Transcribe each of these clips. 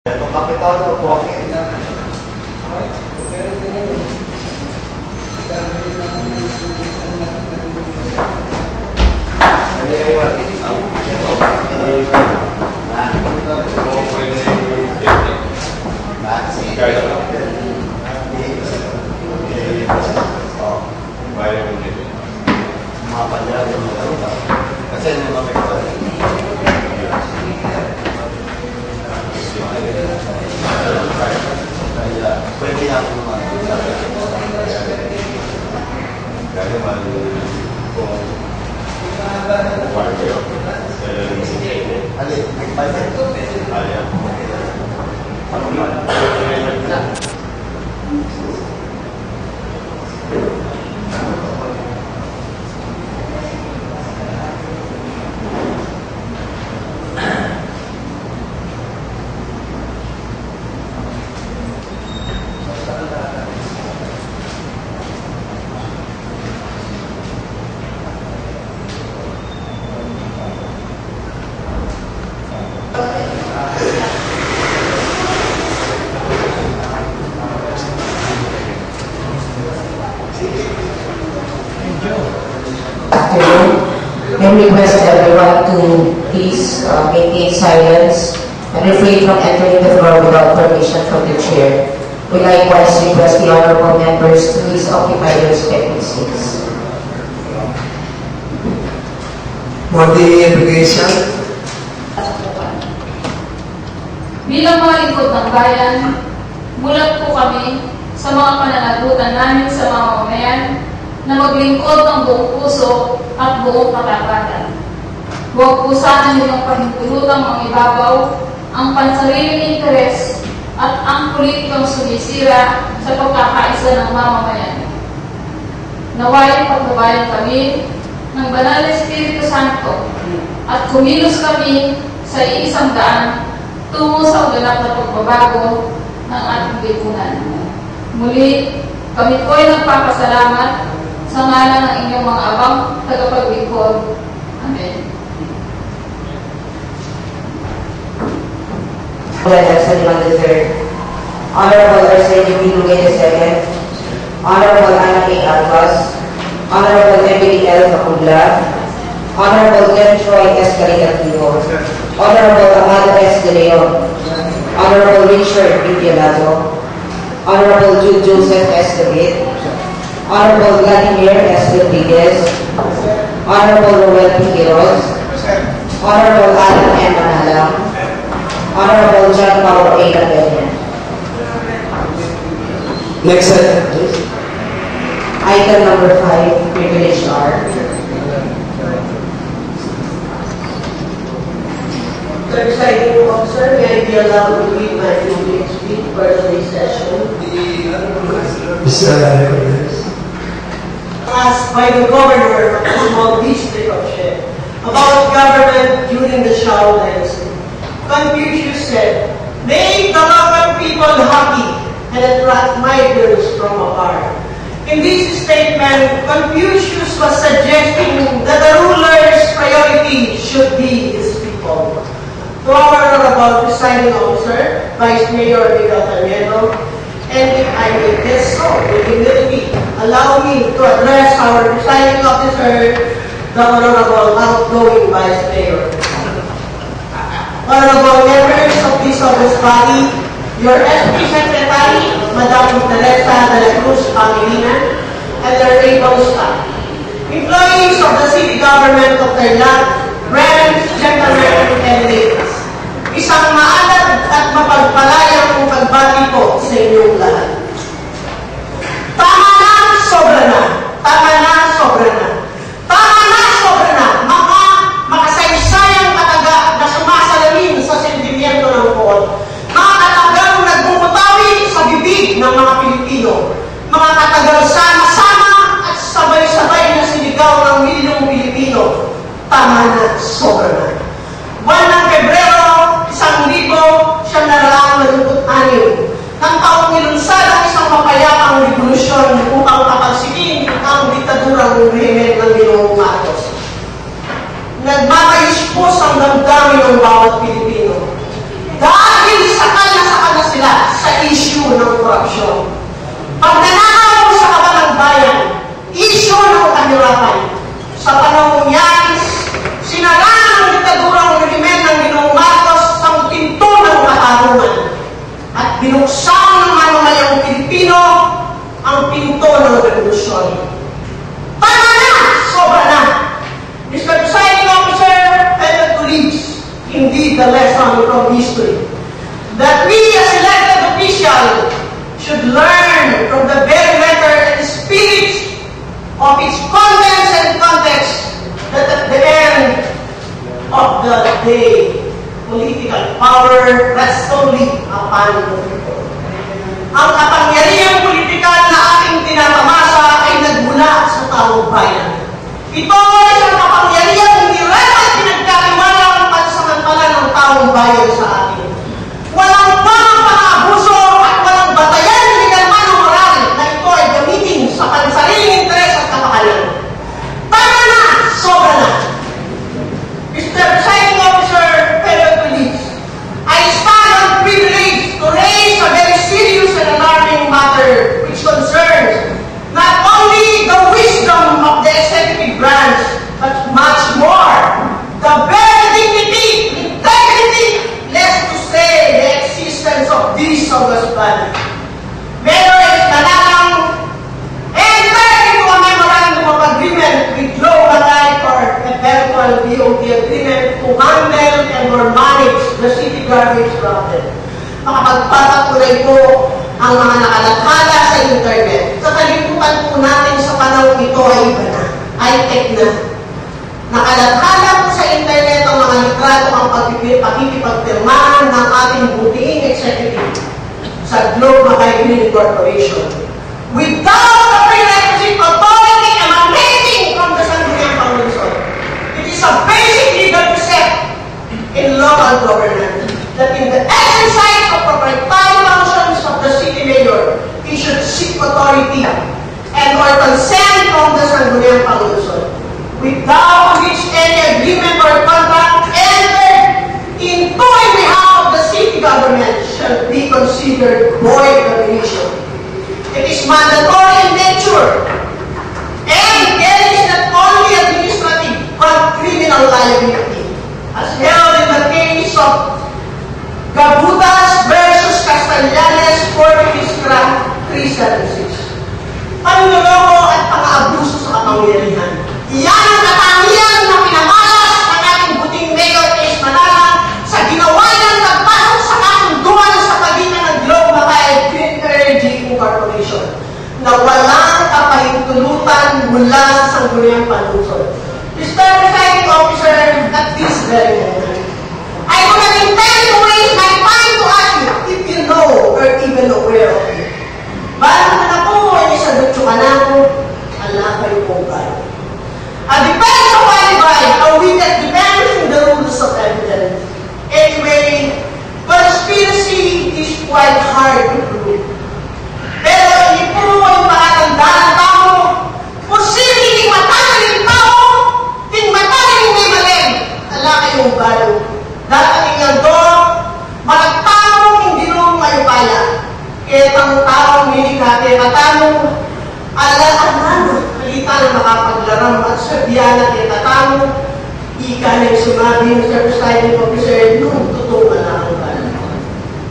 Itong kapitado po. Kasi pwede ako naman. Kaya naman kung kayo. Alin, nagpapit? Alin. Ano naman? I request everyone to please maintain silence and refrain from entering the floor without permission from the chair. We likewise request the honorable members to please occupy their respective seats. For the application, bilang mga lingkod ng bayan, mulat po kami sa mga pananagutan namin sa mga mamamayan na maglingkod ng buong puso at buong katapatan. Huwag po sana nilang pahintulutang mangibabaw ang pansariling interes at ang politikang sumisira sa pagkakaisa ng mamamayan. Naway pagbabayan kami ng Banal na Espiritu Santo at kumilos kami sa iisang daan tungo sa uganap na pagbabago ng ating lipunan. Muli, kami po ay nagpapasalamat sa ngalan ng inyong mga abang tagapaglingkod. Amen. Honorable Arsenio Bilugay II, Honorable Ana A. Albas, Honorable Emily L. Facula, Honorable Glenn Troy S. Carigatino, Honorable Amado S. De Leon, Honorable Richard B. Violado, Honorable Jude Joseph S. David, Honorable Vladimir S. Rodriguez, Honorable Roel P. Quiroz, Honorable Alan M. Manalang, Honorable John Paulo A. Lapena. next item, please. Item number 5, Privilege R. Presiding officer, may I be allowed to read my privilege speech for today's session? Asked by the governor of the small district of She about government during the Shao dynasty. Confucius said, "Make the local people happy and attract migrants from afar." In this statement, Confucius was suggesting that the ruler's priority should be his people. To our honorable presiding officer, Vice Mayor Miguel Taniedo, and if I may guess so, with humility, allow me to address our presiding officer, the honorable outgoing Vice Mayor. Honorable members of this august body, your SP Secretary, Madam Teresa de la Cruz Pangilinan, and their able staff, employees of the city government of Tarlac, friends, gentlemen, and ladies. Isang maalat at mapagpalayang pagbati po sa inyong lahat. Tama na, sobra na. Tama na, sobra na. Tama na, sobra na. Mga makasaysayang kataga na sumasalamin sa sentimiento ng poon. Mga katagang nagbubutawi sa bibig ng mga Pilipino. Mga katagang sama-sama at sabay-sabay na sinigaw ng milyong Pilipino. Tama na, sobra na. Buwan ng Pebrero, 1946, ng taong nilunsad ang isang mapayapang revolusyon upang kapagsiging ang diktadurang rehimen ng Ginoong Marcos. Nagmatayos po ang damdamin ng bawat Pilipino. Dahil sa kanyang history. That we as elected officials should learn from the very letter and spirit of its contents and context, that at the end of the day, political power rests only upon the people. Ang kapangyarihang politikal na ating tinapamasa ay nagmula sa taong bayan. Ito ay isang kapangyarihang hindi dapat pinagkatiwala ang pansamantala ng taong bayan sa atin. Walang pang-abuso at walang batayan ng legal man o moral na ito ay gamitin sa pansariling interes at kapakanan. Tama na! Sobra na! Mr. Presiding Officer, fellow colleagues, I stand on privilege to raise a very serious and alarming matter which concerns not only the wisdom of the executive branch, but much more the very dignity, integrity, lest to say the existence of this august body. Whether it's Manalang entered into a memorandum of agreement with Global Life or eventual BOT agreement to handle and/or manage the city garbage problem. Makapagpapatuloy po ang mga nakalathala sa internet. Sa kalimutan po natin sa panahon ito ay iba na, high-tech na. Nakalathala po sa internet ang mga litrato ang pakikipagpirmahan ng ating butiing executive sa Globe Mackay Green Corporation. Without the prerequisite authority emanating from the Sangguniang Pangulunsod, it is a basic legal precept in local governance that in the exercise of proprietary functions of the city mayor, he should seek authority and or consent from the Sangguniang Pangulunsod, without which any agreement or contract entered into in behalf of the city government shall be considered void of issue. It is mandatory in nature, and there is not only administrative but criminal liability, as held in the case of Gabutas versus Castellanes, Court Fiscal 376. Panloloko at pang-aabuso sa kapangyarihan. Iyan ang katangian na pinamalas ng ating buting Mayor Ace Manalang sa ginawa niyang nagpasok sa kasunduan sa pagitan ng Globe Mackay Green Energy Corporation na walang kapahintulutan mula sa Sangguniang Pangulunsod. Mr. Presiding Officer, at this very moment, I do not intend to waste my time to ask you if you know or even aware of it. Balang na na po ay isagot yung kanako, ala kayo po kayo. A defense of alibi, a witness depends on the rules of evidence. Anyway, conspiracy is quite hard to prove. Pero hindi po yung pakatandaan ng tao, posibleng ting matagaling tao, ting matagaling may maling, ala kayong balo. Datating yan to, malagtanong hindi nung mayupaya. Kaya tang-taong milikate, matanong, ala-ala, malita na makapaglaram at sabihan na kaya tatanong, ika na yung sumabi, Mr. Presiding Officer, nung totoo na ang bala.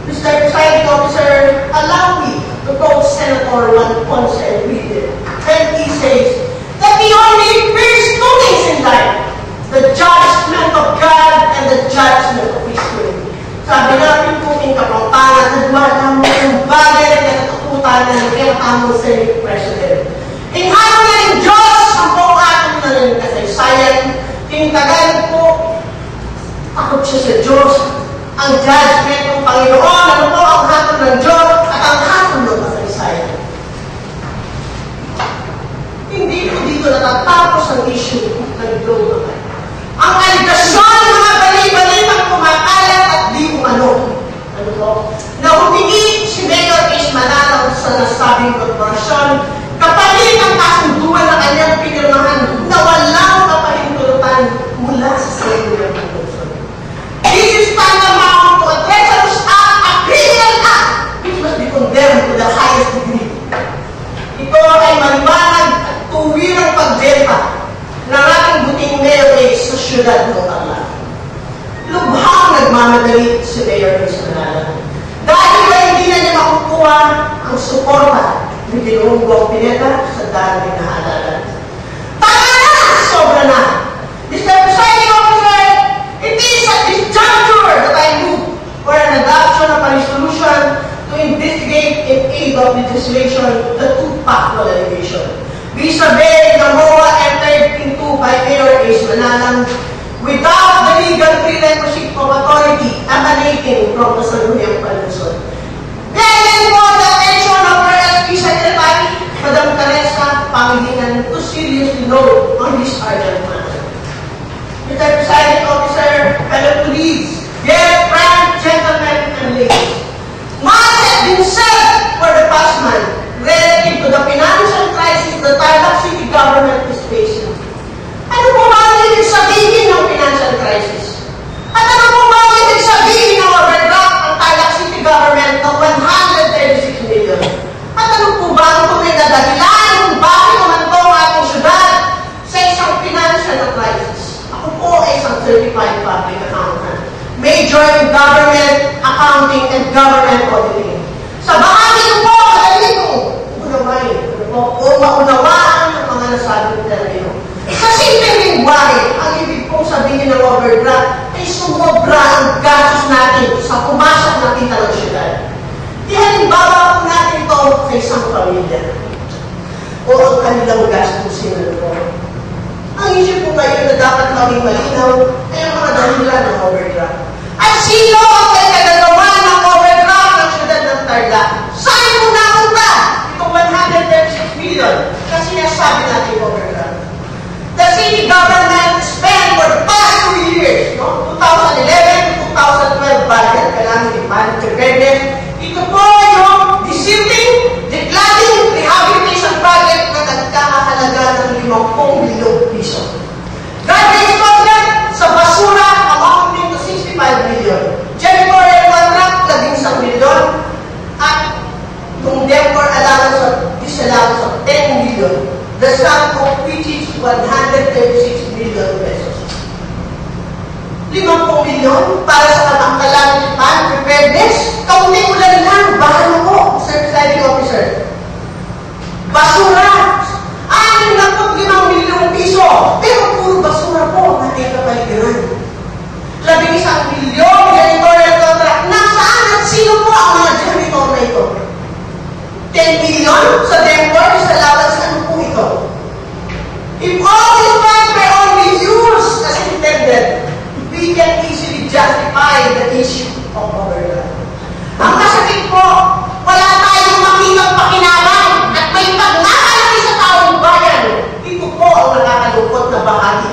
Mr. Presiding Officer, allow me to quote Senator Juan Ponce Enrique when he says that we only face two things in life, the judgment of God and the judgment of history. Sabi natin po yung kapangpangan na duwala mo yung bagay na katakutan ng kinatamang Senate President. Inhano na ng Diyos ang buong ating na ng kasaysayan. Tintagan po, takot siya sa Diyos. Ang judgment ng Panginoon, ano po ang hatol ng Diyos at ang hatol ng kasaysayan. Hindi po dito natatapos ang issue ng Globe Mackay. Ang aligasyon ng mga bali-balitang kumakalat at di umano. Ano po? Na humingi si Mayor Ace Manalang sa nasabing korporasyon kapalit ang kasunduan na kanyang pinirmahan na walang kapahintulutan mula sa Sangguniang Pangulunsod. This is tantamount to a treacherous act, a criminal act, which must be condemned to the highest degree. Ito ay maliwanag at tuwirang pagbenta ng ating buting Mayor Ace sa syudad ng Tarlac. Lubhang nagmamadali si Mayor Ace Manalang dahil ba hindi na niya makukuha ang suporta ni Ginoong Pineda sa darating na halalan. Tama na! Sobra na! Mr. Presiding Officer, it is at this juncture that I move for a reading of legislation, the two-factual allegation. We surveyed the MOA entered into by Mayor Ace Manalang without the legal prerequisite of authority emanating from the Sangguniang Paluson. Then for the attention of our SP Secretary, Madam Teresa Pangilinan, to seriously note on this urgent matter. Mr. Presiding Officer, fellow colleagues, dear friends, gentlemen, and ladies, much has been said for the past month relative to the financial crisis the Tarlac City government is facing. Ano po ba ang ibig sabihin ng financial crisis? At ano po ba ang ibig sabihin ng overdraft ng Tarlac City government ng 136 million? At ano po ba ang tunay na dahilan kung bakit naman ito ang ating syudad sa isang financial crisis? Ako po ay isang certified public accountant, major in government accounting and government auditing. Sa bahagi ko po, madali ko, unawain, o maunawaan ang mga nasabing termino. Sa simpleng lingwahe, ang ibig kong sabihin ng overdraft ay sumobra ang gastos natin sa pumasok na kita ng syudad. Halimbawa po natin ito sa isang pamilya o ang kanilang gastusin na po. Ang isip po ngayon na dapat maging malinaw ay ang mga dahilan ng overdraft. At sino ang may kagagawa ng overdraft ng syudad ng Tarlac? Saan mo napunta? Itong 136 million kasi nasabi natin overdraft. The city government spent for the past 2 years, no? 2011 to 2012 budget, kailangan i-plan preparedness. Ito po yung disipling, declaring rehabilitation project na nagkakahalaga ng 50 milyong piso. Garbage contract sa basura amounting to 65 million. Janitorial contract, 11 million. At yung decor allowance of disallowance of 10 million. The sum of which is 136 million pesos. 50 milyon para sa kamaktalan plan preparedness. Kaunting ulan lang, bahala ko, Sir Presiding Officer. Basura, 65 milyong piso. Pero puro basura po ang ating kapaligiran. 11 milyon janitorial contract. Nasaan at sino po ang mga janitor na ito? 10 million sa decor, sa laban sa ano po ito? If all these funds were only used as intended, we can easily justify the issue of overdraft. Ang kasakit po, wala tayong makitang pakinabang at may pagnakalaki sa taong bayan. Ito po ang nakakalungkot na bahagi.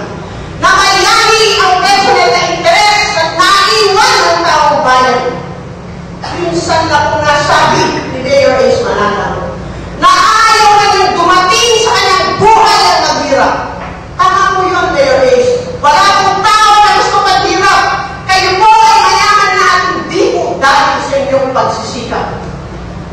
Na mayari ang personal na interes at naiwan ng taong bayan. Minsan na po nasabi ni Mayor Ace Manalang na ayaw na yung dumating sa kanyang buhay ang naghirap. Tama po yun, Mayor Ace. Wala pong tao na gusto maghirap. Kayo po ay mayaman na at hindi po dahil sa inyong pagsisikap.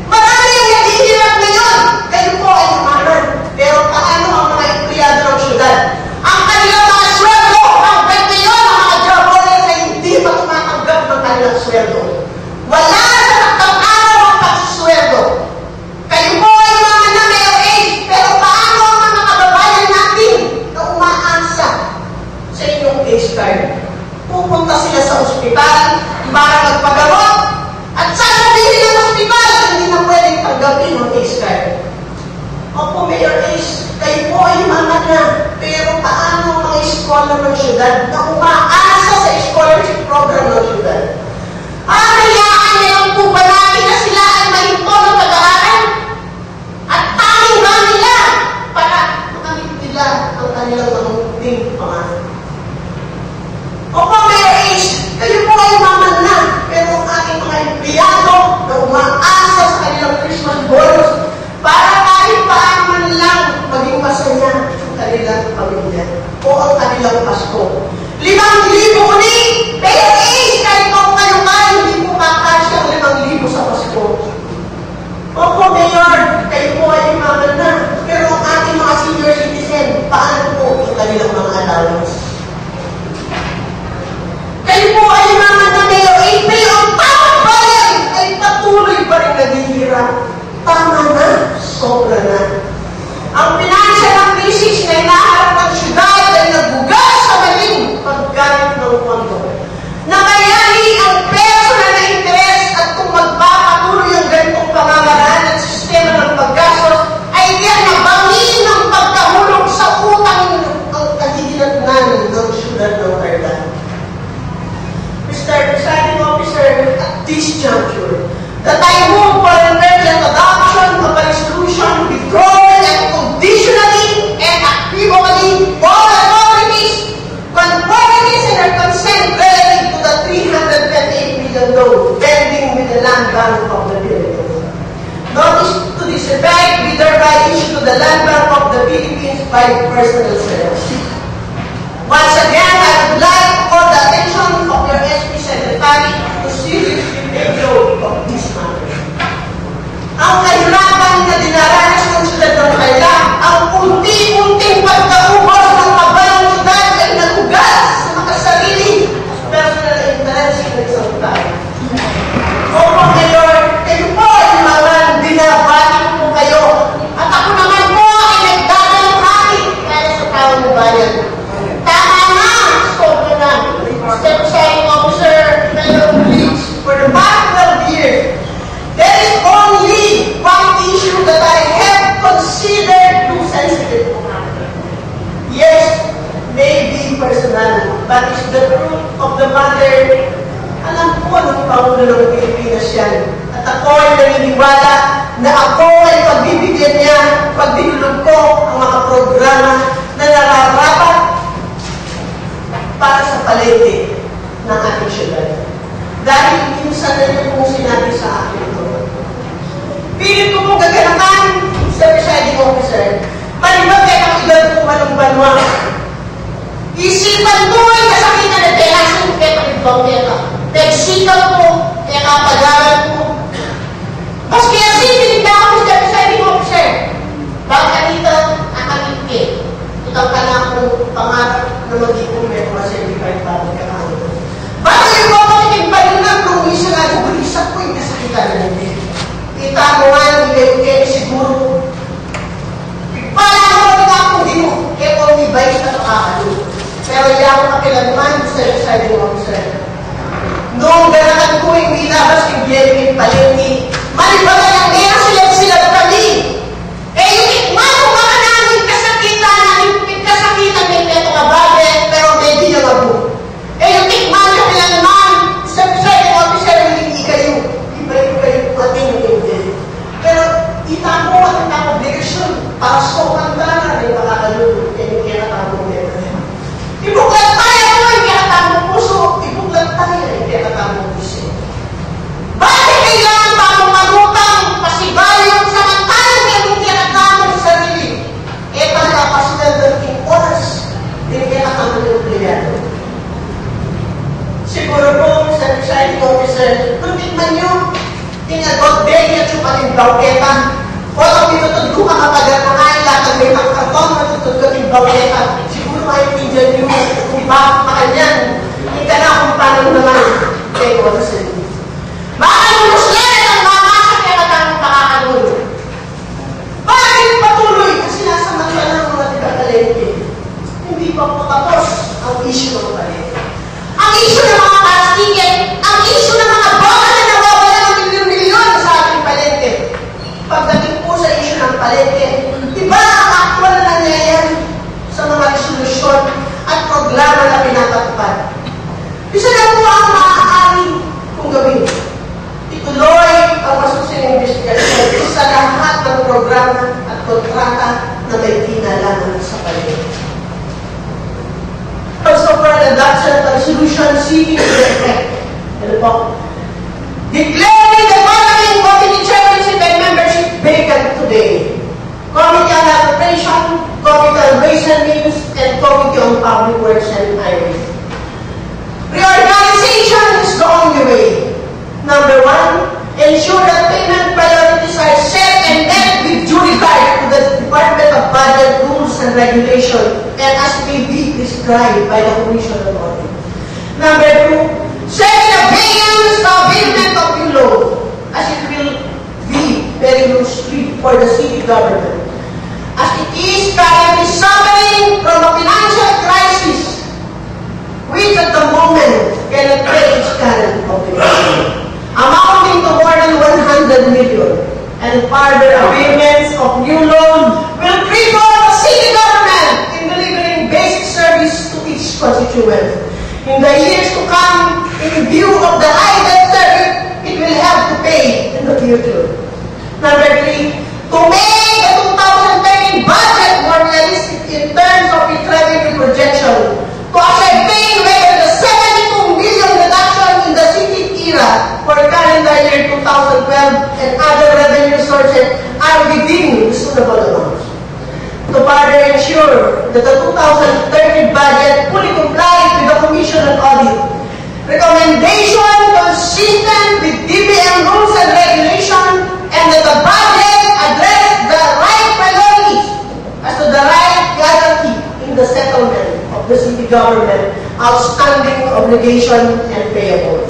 Marami ang naghihirap ngayon. Kayo po ay umanan. Pero paano ang mga empleyado ng syudad? Ang kanilang mga sweldo, hanggang ngayon ang mga jobless ay hindi pa tumatanggap ng kanilang sweldo. Wala sa taktang araw ang pagsusweldo. Kayo po ay mga na Mayor Ace, pero paano ang mga kababayan natin na umaasa sa inyong case card? Pupunta sila sa ospital para magpagamot at sasabihin ng ospital hindi na pwedeng tanggapin ang case card. Opo, Mayor Ace, kayo po ay mga na, pero paano ang mga eskola ng syudad na umaasa sa scholarship program ng syudad? Hayaan nilang po ba natin na sila ay mahinto ng pag-aaral? At tanging ba nila para makamit nila ang kanilang mamunting pangalan? Opo, Mayor Ace, kayo po ay maman na, pero ang ating mga empleyado na umaasa sa kanilang Christmas bonus para kahit paano man lang maging masaya ang kanilang pamilya o ang kanilang Pasko. 5,000 ulit! Mayor Ace, kahit po kayo hindi po makasya ang 5,000 sa Pasko. Opo, Mayor, kayo po ay maman na, pero ang ating mga senior citizen, paano po ang kanilang mga allowance? Kayo po ay maman na, Mayor Ace, pero ang tamang bayan ay patuloy pa rin naghihirap. Tama na, sobra na. Ang financial crisis na inaharap ng syudad ay nagbugas sa maling paggamit ng pondo. Namayari ang personal na interes at kung magpapatuloy ang ganitong pamamaraan at sistema of the Philippines. Notice to this effect, we thereby issue to the Land Bank of the Philippines 5 personal cells. Once again, I would like to call the attention of your SP Secretary to seriously take note of this matter. Ang kahirapan na dinaranas ng siyudad ng Thailand, ang unti-unting pagkaubos ng kabayang siyudad ay nagugas sa makasarili personal interest ng isang tayo. Opo, Mayor, kayo po yung mga binabati po kayo. At ako naman po ay nagdadalong hangin kaya sa tao ng bayan. Tama na! Sobra na! Mr. Presiding Officer, Mayor Bleach, for the past 12 years, there is only one issue that I have considered too sensitive. Yes, maybe personal, but it's the truth of the matter. Alam ko ng Pangulo ng Pilipinas yan. At ako ay naniniwala na ako ay pagbibigyan niya, pagbibigyan ko ang mga programa na nararapat para sa palengke ng ating syudad. Dahil minsan na niyo kung sinabi sa akin ito. Pilit ko pong gaganakan sa presiding officer, malibag kayo ang edad ko walang banwa. Isipan ko ay kasakitan na tehasin kayo pag-ibang teka. Nagsikaw ko, kaya kapagalan ko. Maski asin, pinigda ako sa presiding officer. Baka dito, nakalipit. Tutang ka na akong pangarap na maging umet mga 75 taon ka na. Baka yung mga pakikimpalunan nung isa nga nagulisa ko yung kasakitan na hindi. Kita mo nga, hindi siguro. Pala mo rin akong di mo, kaya kung may vice na nakakalo. Pero hindi ako kakilaman sa presiding officer. Noong ganakan ko yung ilabas yung Biyerkin Palengke, malibagan ang nera sila kami. Eh yung ikman ko mga namin kasakitan, yung kasakitan may peto ka bagay, pero may di na mabu. Eh yung ikman ko nila naman, sa presiding officer, hindi kayo. Iba kayo ating hindi. Pero itamo at ang obligasyon, pasok ang dana, may makakalulog, kaya yung kinatamo nila. Ibuklat tayo ko, yung kinatamo puso, ibuklat tayo, yung kinatamo puso. Bakit kailangan pa akong magutang, pasibayong samantalang yung kinatamo sa sarili? E pagkapasidal ng oras, yung kinatamo ng empleyado. Siguro po, sa presiding officer, kung tignan nyo, tinagot din at yung patimbaw-keta. O ang pinutod ka matagal na kain lahat ng may karton, matutod ka timbaw-keta. Siguro maintindihan nyo kung bakit pa kanyan. Hindi ka na kung paano naman. Kaya ko sa inyo. Makalulos yan ang mamasa kaya matang makakalulo. Bakit patuloy? Kasi nasa mata ng mga tiga-palengke. Hindi pa po tapos ang issue ng palengke. Ang issue ng mga pastiket, ang issue ng mga bola na nawawala ng milyon-milyon sa ating palengke. Pagdating po sa issue ng palengke, diba ang actual na nangyayari sa mga resolusyon at programa na pinapatupad? Isa na po ang maaari kung gawin. Ituloy ang masusunod investigasyon sa lahat ng programa at kontrata na may kinalaman sa palengke. Also for the adoption of resolution seeking to effect. Declaring the following committee chairmanship and membership vacant today. Committee on Arbitration, Committee on Ways and Means, and Committee on Public Works and Highways. Reorganization is the only way. Number 1, ensure that payment priorities are set and met with due regard to the Department of Budget rules and regulation and as may be prescribed by the Commission on Audit. Number 2, set in abeyance the abatement of the law as it will be very loosely for the city government. As it is currently suffering from a financial crisis which at the moment cannot pay its current obligation, amounting to more than 100 million, and further abatements of new loan will cripple the city government in delivering basic service to its constituents. In the years to come, in view of the high debt service it will have to pay in the future. Number 3, to make the 2013 budget more realistic in terms of its revenue projection, to ascertain whether the 72 million reduction in the city era for calendar year 2012 and other revenue sources are within the suitable amounts. To further ensure that the 2013 budget fully complies with the Commission on Audit, recommendation consistent with DBM rules and regulations, and that the budget address the right priorities as to the right guarantee in the settlement of the city government outstanding obligation and payable.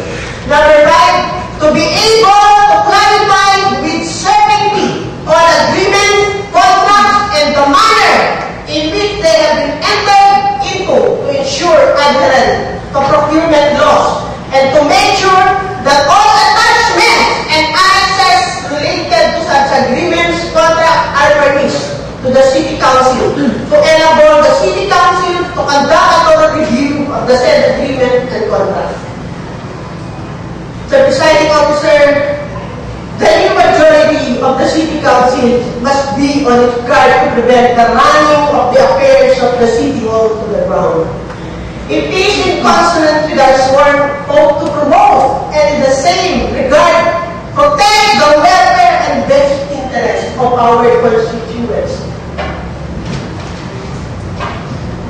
Number 5, to be able to clarify with certainty all agreements, contracts, and the manner in which they have been entered into to ensure adherence to procurement laws and to make sure that all attachments and annexes related to such agreements, contracts are furnished to the City Council to enable the City Council to conduct a thorough review of the said agreement and contract. The presiding officer, the new majority of the City Council must be on its guard to prevent the running of the affairs of the City Hall to the ground. It is in consonance with our sworn oath to promote and in the same regard protect the welfare and best interests of our constituents.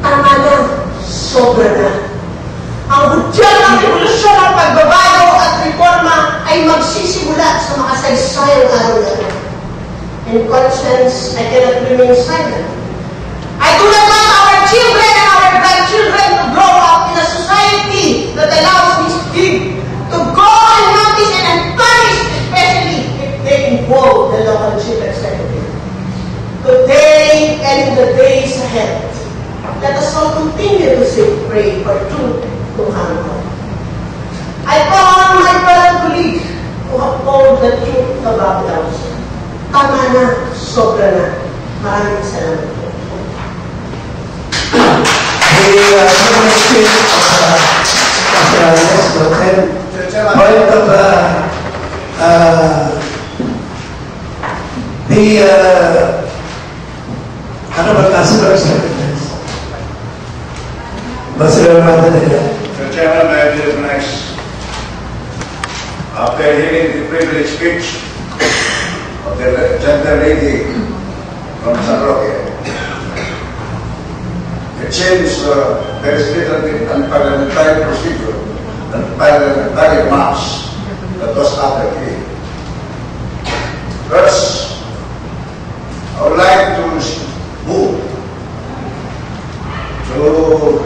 Tama na, sobra na. Ang budyang ng revolusyon ng pagbabago at reforma ay magsisimula sa makasaysayang araw na ito. In conscience, I cannot remain silent. I do not want our children and our grandchildren to grow up in a society that allows this gig to go unnoticed and unpunished, especially if they involve the local chief executive. Today and in the days ahead, let us all continue to say pray for truth to handle. I call my fellow colleagues to uphold the truth about us. Tama na, sobra na. Maraming salamat po. Point of Honorable Councilor Secretaries. Mr. Chairman, may I be recognized? After hearing the privileged speech of the gentle lady from San Roque, it seems there is little bit unparliamentary procedure and parliamentary mass that was uttered here. First, I would like to move to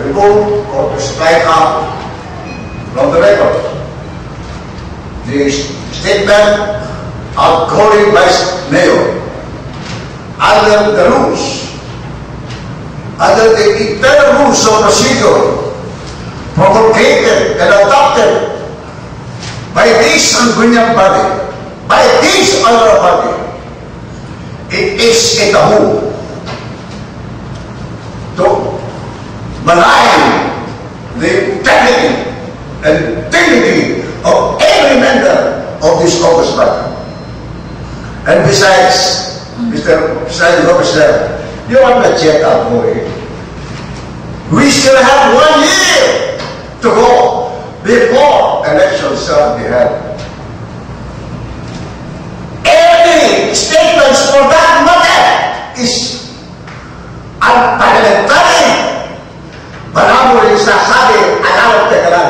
remove or to strike out from the record the statement outgoing Vice Mayor under the rules, under the internal rules of procedure promulgated and adopted by this Sangguniang body, by this honorable body. It is a taboo to malign the integrity and dignity of every member of this August body. And besides, Mr. President Officer, you are not yet outgoing. We still have 1 year to go before elections shall be held. Any statements for that matter is unparliamentary. Marami rin sasabi, alam at tekalan.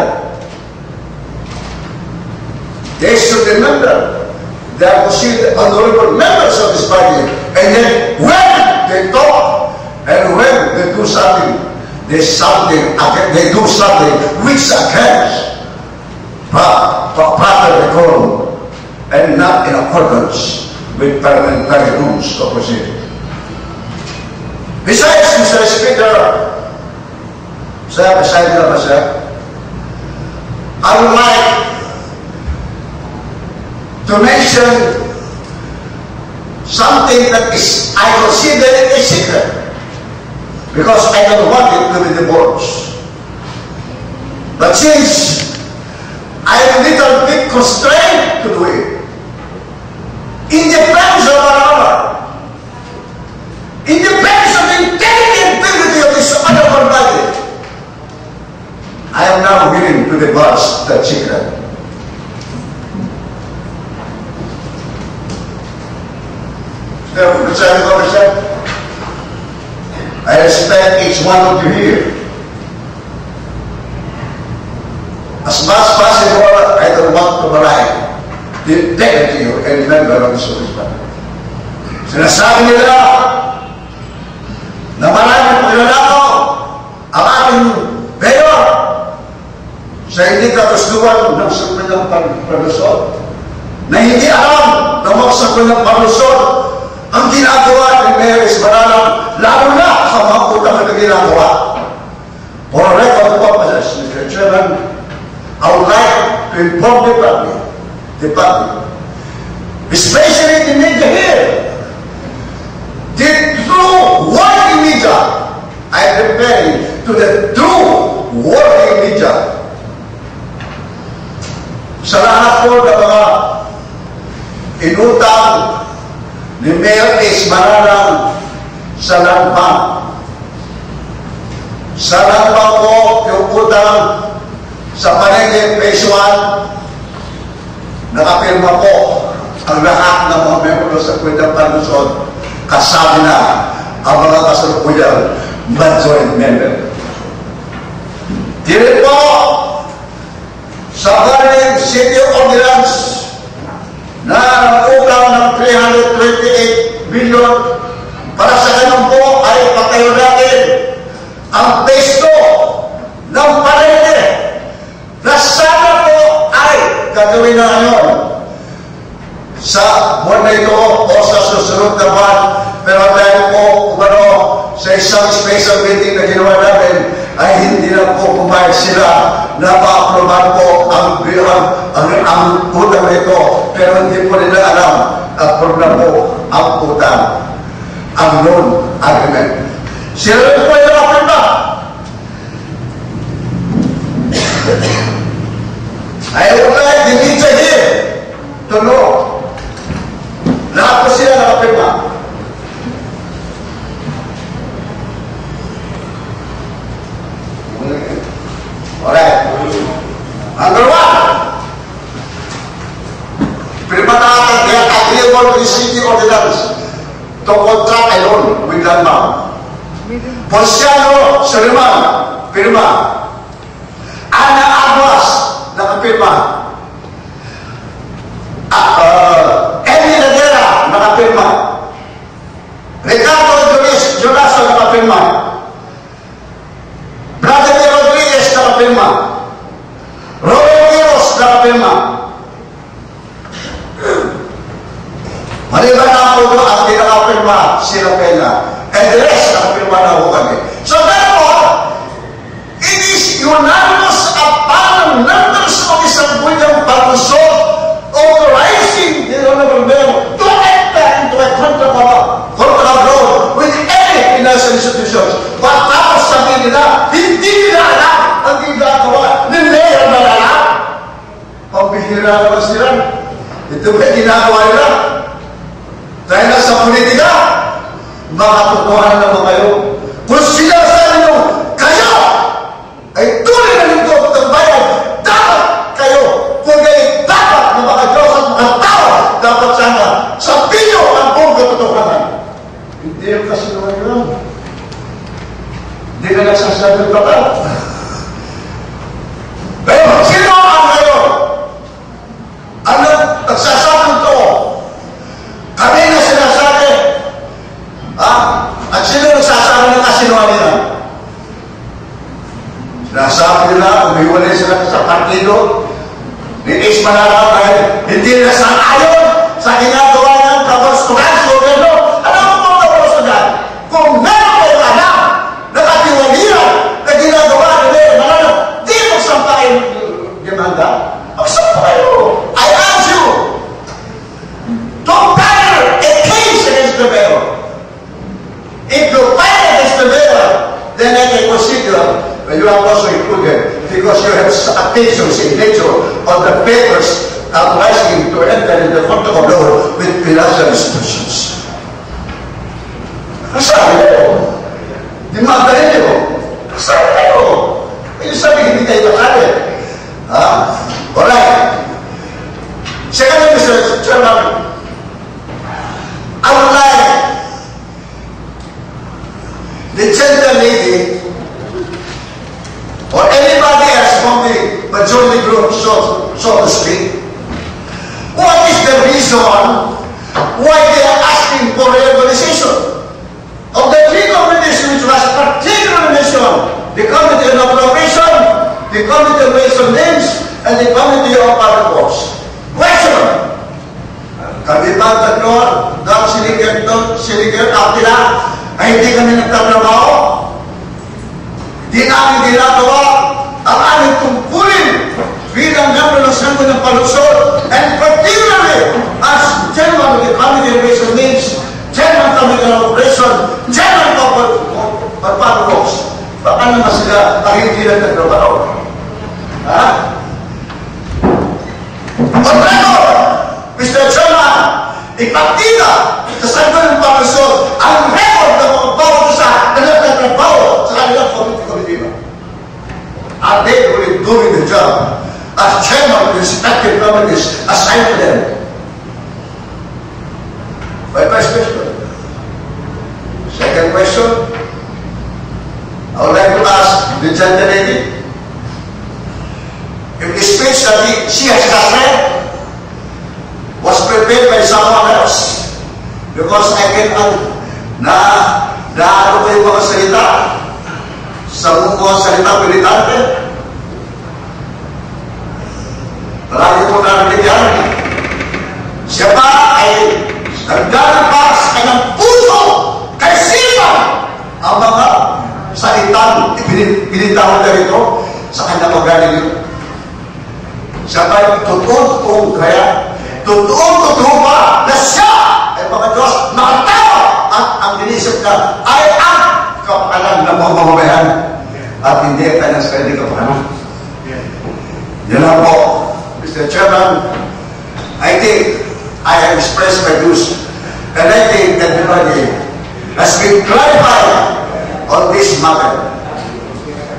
They should remember they are considered honorable members of this body, and then when they talk and when they do something, they do something which against proper decorum and not in accordance with parliamentary rules of procedure. Besides, Mr. Speaker, I would like to mention something that is, I consider it a secret, because I don't want it to be divulged. But since I am a little bit constrained to do it, in defense of our honor, in defense of the integrity and dignity of this honorable body, I am now willing to divulge that secret. Therefore, presiding officer, I respect each one of you here. As much as possible, I don't want to malign the dignity of any member of the service body. Sinasabi nila na maraming paglalato ang ating mayor sa hindi katustuhan ng sampanyang paglusod, na hindi alam na magsapanyang paglusod ang ginagawa ni Mayor Esmaralang, lalo na sa mga utang na ginagawa. For record purposes, Mr. Chairman, I would like to inform the public, especially the media here, the true working media. I am referring to the true working media. Sa lahat po ng mga inutang ni Mayor Esmaralang sa Land Bank. Sa Land Bank po, yung utang sa Palengke Phase 1, nakapirma po ang lahat ng mga membro sa Kwentang Panlusod, kasama na ang mga kasalukuyang majority member. Dili po sa Barling City Ordinance na utang ng 328 billion, para sa ganun po ay patayo natin ang Phase 2 ng Palengke na sana po ay gagawin na ngayon sa buwan na ito o sa susunod na buwan. Pero dahil po sa isang special meeting na ginawa namin ay hindi na po pumayag sila na pa-aproban po ang utang na ito. Pero hindi po nila alam approve na po ang utang, ang loan agreement. Sila rin po yung approve na. I would like the media here to know. Lahat po sila nakapirma. Alright. Number 1. Pirma na they are agreeable to the city ordinance to contract a loan with Land Bank. Ponciano Suleiman, pirma. Ana Aguas, nakapirma. Emily Nadera, nakapirma. Ricardo Jonaso, nakapirma. Vladimir Rodriguez, nakapirma. Roy Quiros, nakapirma. Maliban na po ang nakapirma sila Pena. And the rest, nakapirma na po kami. So therefore, it is unanimous upon members of the Sangguniang Panlusod authorizing the Honorable Mayor to enter into a contract loan with any financial institutions. But tapos sabihin nila, hindi nila alam ang ginagawa ni Mayor Malala. Pambihira naman sila. Ito ba ginagawa nila? Dahil na sa politika, makatotohanan naman kayo. Kung sila sa inyo, kayo ay tunay na lingkod ng bayan, dapat kayo, kung kayo dapat na mga Diyos at mga tao, dapat sana sabihin nyo ang buong katotohanan. Hindi yung kasinungan lang. Hindi ka nagsasabi ng totoo. Pero sino ang ngayon? Ang nagsasabi ng totoo? Kami na sinasabi. At sino nagsasabi ng kasinungalingan? Sinasabi nila, umiwalay sila sa partido ni Esmaralang dahil hindi nila sang-ayon sa ginagawa ng kabastugan sa gobyerno. Alam mo kung kabastugan? Kung meron kayo alam na katiwalian na ginagawa ni Esmaralang, di magsampa kayo demanda. Magsampa kayo. I ask you to file a case against the mayor. If you file against the mayor, then I can consider you are also included because you have attention signature on the papers authorizing to enter in the contract of law with financial institutions. Kasabi kayo. Di magaling kayo. Kasabi kayo. May sabi, hindi kayo kasabi. Alright. Second, Mr. Chairman, I would like reason why they are asking for reorganization. Of the three committees which was particularly mentioned, the Committee on Appropriation, the Committee on Ways and Means, and the Committee on Public Works. Question! Kami ba tatlo ng Siligan Apila ay hindi kami nagtatrabaho? Di namin ginagawa ang aming tungkulin bilang membro ng Sangko ng Palusot, and particularly as Chairman of the Committee on Ways and Means, Chairman of Committee on Operation, Chairman of Public Works. Baka naman sila ang hindi nagtatrabaho. Ha? On record, Mr. Chairman, ipakita sa Sangko ng Palusot ang record ng mga bawat isa na nagtatrabaho sa kanilang committee. And they will be doing the job as chairman of the respective committees assigned to them. My first question. Second question, I would like to ask the gentle lady if the speech that she has just read was prepared by someone else, because I can ano ko yung mga salita sa mga salita militante. Marami po narinig yan. Siya pa ay nagdalapas ay ng puso kay sino ang mga salitang pinitawag na rito sa kanyang magaling. Siya pa ay totoo kaya totoo ba na siya ay mga Diyos nakatawa at ang dinisip na ay ang kapakanan ng mga mamamayan at hindi ang kanyang sarili kapakanan. Yan lang po. Mr. Chairman, I think I have expressed my views, and I think everybody has been clarified on this matter.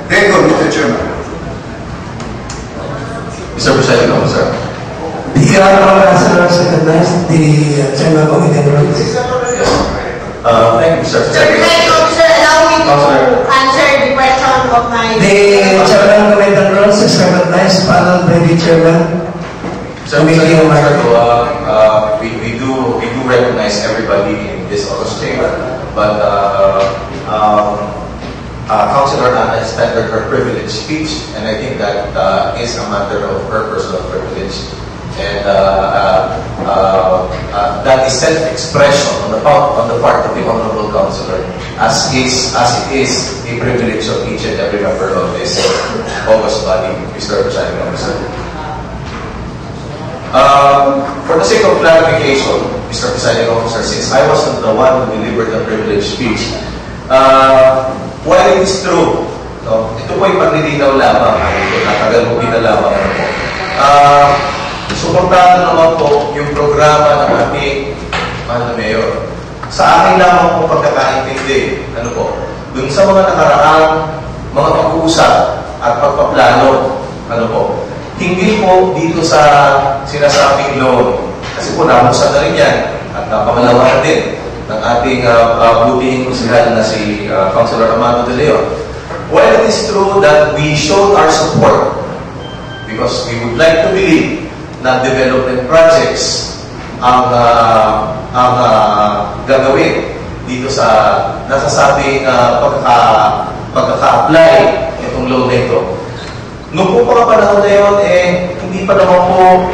Thank you, Mr. Chairman. Mr. Presiding Officer. The Honorable Councilor recognized the Chairman of Committee on Rules. Thank you, Mr. Sir, Presiding Officer, allow me to answer the question of my... The Chairman of Committee on Rules is recognized, followed by the Chairman. So, we do recognize everybody in this August chamber, but Councilor Ana has tendered her privilege speech, and I think that is a matter of her personal privilege, and that is self-expression on the part of the Honorable Councilor, as it is a privilege of each and every member of this August body, Mr. Presiding Officer. For the sake of clarification, Mr. Presiding Officer, since I wasn't the one who delivered the privilege speech, while it is true, ito po yung paglilinaw lamang, natagal mo pinalamang suportado naman po yung programa ng ating mahal na Mayor. Sa akin lamang po pagkakaintindi, dun sa mga nakaraang mga pag-uusap at pagpaplano, hindi po dito sa sinasabing loan. Kasi po namusan na rin yan at napangalawanan din ng ating butihing konsigal na si Councilor Amado de Leon. While it is true that we showed our support because we would like to believe na development projects ang gagawin dito sa nasasabing pagkaka-apply itong loan na ito. Noong po mga panahon na yun, hindi pa naman po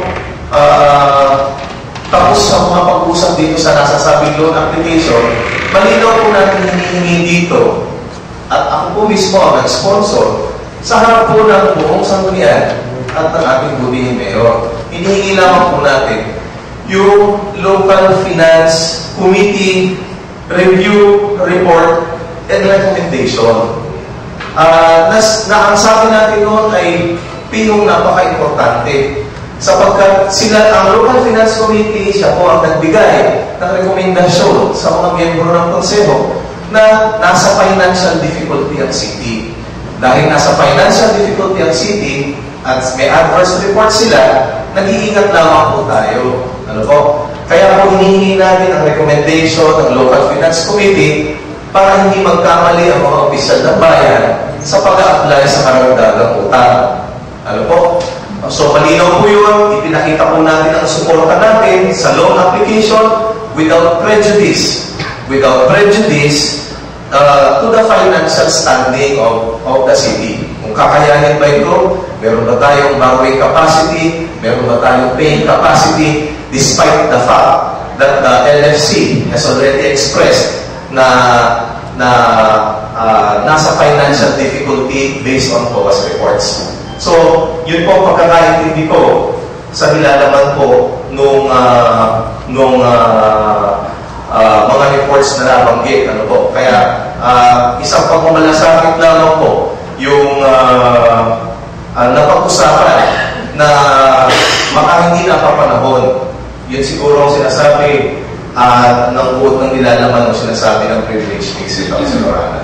tapos sa mga pag-usap dito sa nasasabing loan application. Malinaw po natin hinihingi dito at ako po mismo ang nag-sponsor sa harap po ng buong sanggunian at ng ating butihing Mayor. Hinihingi lamang po natin yung Local Finance Committee Review Report and Recommendation. Ang sabi natin noon ay pinong napaka-importante sapagkat ang Local Finance Committee, siya po ang nagbigay ng rekomendasyon sa mga miyembro ng konseho na nasa financial difficulty ang city. Dahil nasa financial difficulty ang city at may adverse report sila, nag-iingat lamang po tayo. Kaya po hinihingi natin ang recommendation ng Local Finance Committee para hindi magkamali ang mga opisyal ng bayan sa pag-a-apply sa karagdagang utang. So malinaw po yun, ipinakita po natin ang suporta natin sa loan application without prejudice. Without prejudice to the financial standing of the city. Kung kakayanin ba ito, meron ba tayong borrowing capacity, meron ba tayong paying capacity, despite the fact that the LFC has already expressed na nasa financial difficulty based on COA's reports. So, yun po ang pagkakaintindi ko sa nilalaman po nung mga reports na nabanggit. Ano po? Kaya, isang pagmamalasakit lamang po yung napag-usapan na baka hindi napapanahon. Yun siguro ang sinasabi ng quote ng nilalaman o sinasabi ng privilege exit of Silorana.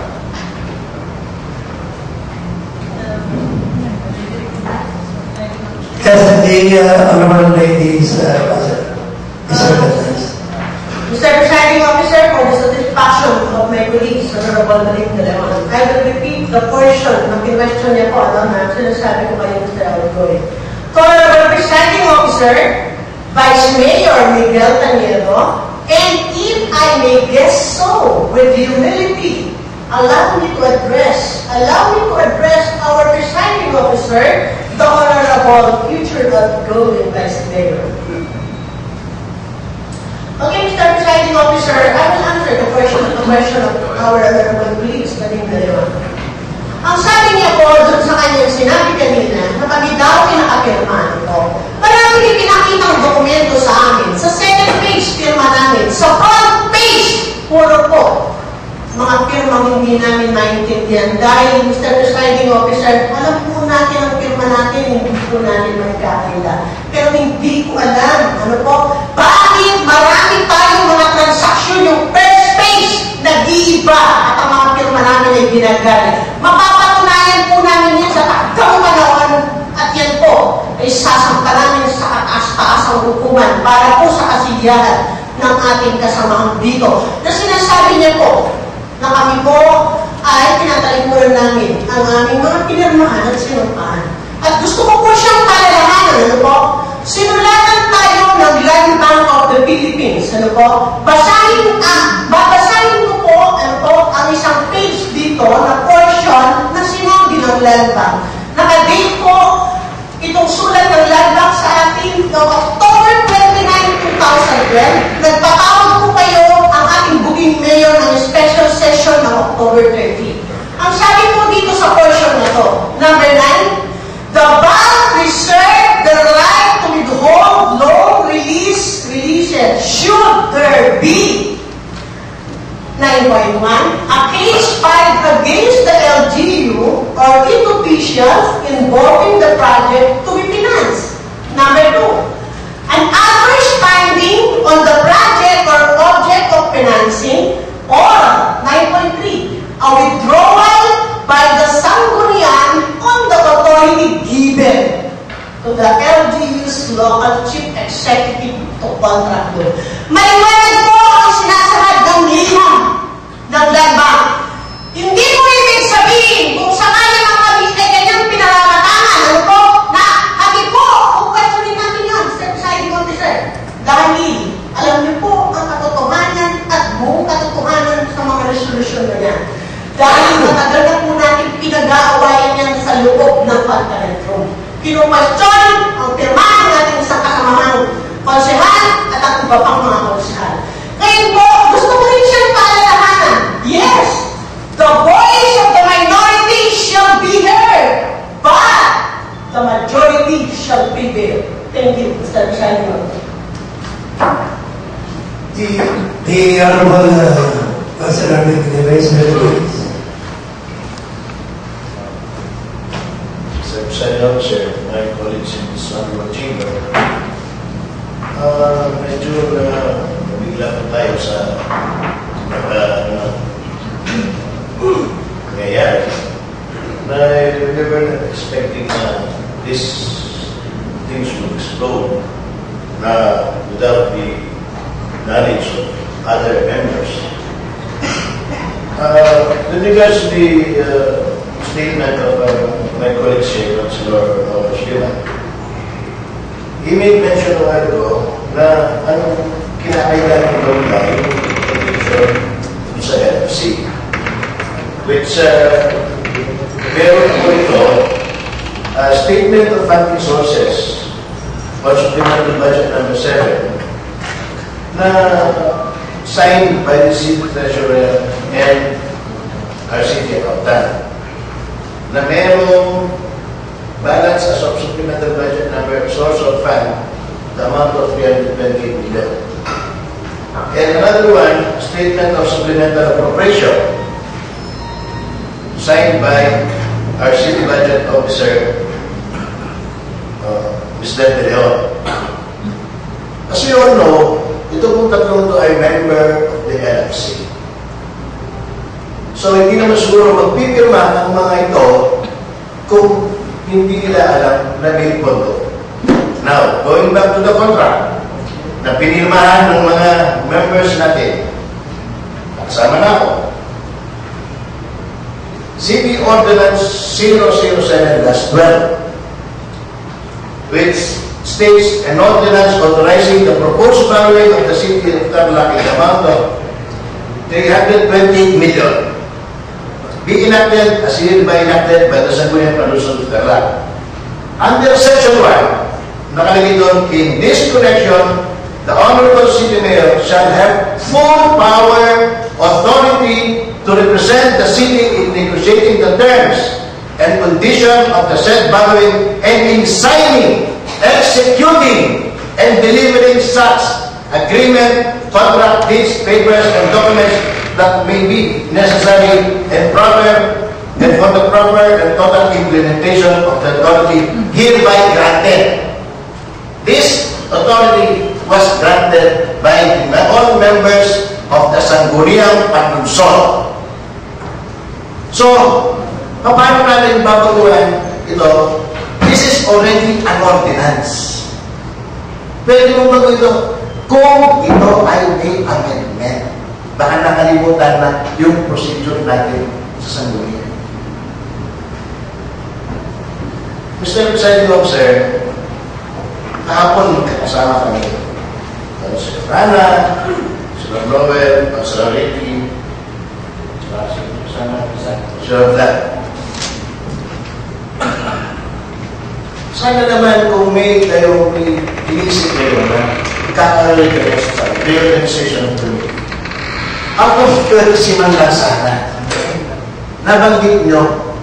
Yes, the honorable ladies is recognized. Mr. Presiding Officer, for the satisfaction of my colleagues, Honorable Maling Dalaman, I will repeat the portion ng question niya po, na sinasabi ko kayo, Mr. Algoy. Honorable Presiding Officer, Vice Mayor Miguel Taniedo, and if I may guess so, with humility, allow me to address our Presiding Officer, the Honorable future outgoing Vice Mayor. Okay, Mr. Presiding Officer, I will answer the question of our honorable colleagues kanina yun. Ang sabi niya po dun sa kanyang sinabi kanina, na kami daw pinakapirmahan ko. Maraming ipinakitang dokumento sa amin. Sa second page, firma namin. Sa front page, puro po mga firmang hindi namin maintindihan. Dahil, Mr. Presiding Officer, alam po natin ang firma natin, hindi po natin magkakaila. Pero hindi ko alam, ano po, bakit marami tayong mga transaksyon yung first page nag-iiba at ang mga firma namin ay ginagamit. Mapapatunayan po namin yan sa takdang panahon at yan po ay sasampa namin sa kataas-taas ang hukuman para po sa kasiyahan ng ating kasamahan dito. Na sinasabi niya po na kami po ay pinatalikuran namin ang aming mga pinirmahan at sinumpahan. At gusto ko po siyang palalahanan, ano po? Sinulatan tayo ng Land Bank of the Philippines, ano po? Babasahin ko po, ano po, ang isang page dito na portion na sinabi ng Land Bank. Nakadate po itong sulat ng Land Bank sa ating October 29, 2012. Nagpatawag po kayo ang ating booking mayor ng special session ng October 30. Ang sabi po dito sa portion na to, number 9, the bank reserved the right to withhold loan releases should there be 9.1 a case filed against the LGU or its officials involving the project to be financed. Number 2, an adverse finding on the project or object of financing, or 9.3, a withdrawal by the Sangguniang on the authority given to the LGU's local chief executive to contract loan. Maliwanag po ang sinasahad ng liham ng Land Bank. Hindi mo ibig sabihin kung sakali ng kami ay ganyang pinaramatangan, ano po, na kami po, kung questionin natin yun, Mr. Presiding Officer, dahil alam niyo po ang katotohanan at buong katotohanan sa mga resolusyon na yan. Dahil matagal na po natin pinag-aawayan yan sa loob ng Pagkaret Room. Kinumastyon ang pirmahan ng ating isang kasamahang konsehal at ang iba pang mga konsehal. Ngayon po, gusto ko rin siyang paalalahanan. Yes, the voice of the minority shall be heard, but the majority shall prevail. Thank you, Mr. President. The honorable Councilor the Vice Mayor. Officer, my colleagues in this honorable chamber, medyo nabigla po tayo sa nangyayari. We were not expecting these things would explode without the knowledge of other members. With regards to the statement of my colleague here, Councilor Sheila, he made mention a while ago na ang kinakailangan ng bahay sa NFC, which meron po ito, statement of funding sources on supplemental budget number 7 na signed by the City Treasurer and our City Accountant na merong balance as of supplemental budget number source of fund the amount of 328 million. And another one, statement of supplemental appropriation signed by our City Budget Officer, Mr. De Leon. As you all know, ito pong tatlong to ay member of the LFC. So, hindi naman siguro magpipirma ang mga ito kung hindi nila alam na may pondo. Now, going back to the contract na pinirmahan ng mga members natin, kasama na ako, City Ordinance 007-12, which states an ordinance authorizing the proposed borrowing of the City of Tarlac in the amount of 328 million be enacted as hereby enacted by the Sangguniang Panunsong of Tarlac. Under Section 1, nakalagay doon, in this connection, the Honorable City Mayor shall have full power, authority to represent the city in negotiating the terms and condition of the said borrowing and in signing, executing, and delivering such agreement, contract, deeds, papers, and documents that may be necessary and proper and for the proper and total implementation of the authority hereby granted. This authority was granted by all members of the Sangguniang Panunsong. So, paano natin babaguhan ito? This is already an ordinance. Pwede mo bago ito kung ito ay may amendment. Baka nakalimutan na yung procedure natin sa Sangguniang. Mr. Presiding Officer, kahapon kasama kami. Si Rana, si Lowell, si Ricky, si Vlad. Sana naman kung may kayong inisip kayo na ikakaroon kayo sa reorganization of the meeting. Out of courtesy man lang sana, nabanggit nyo,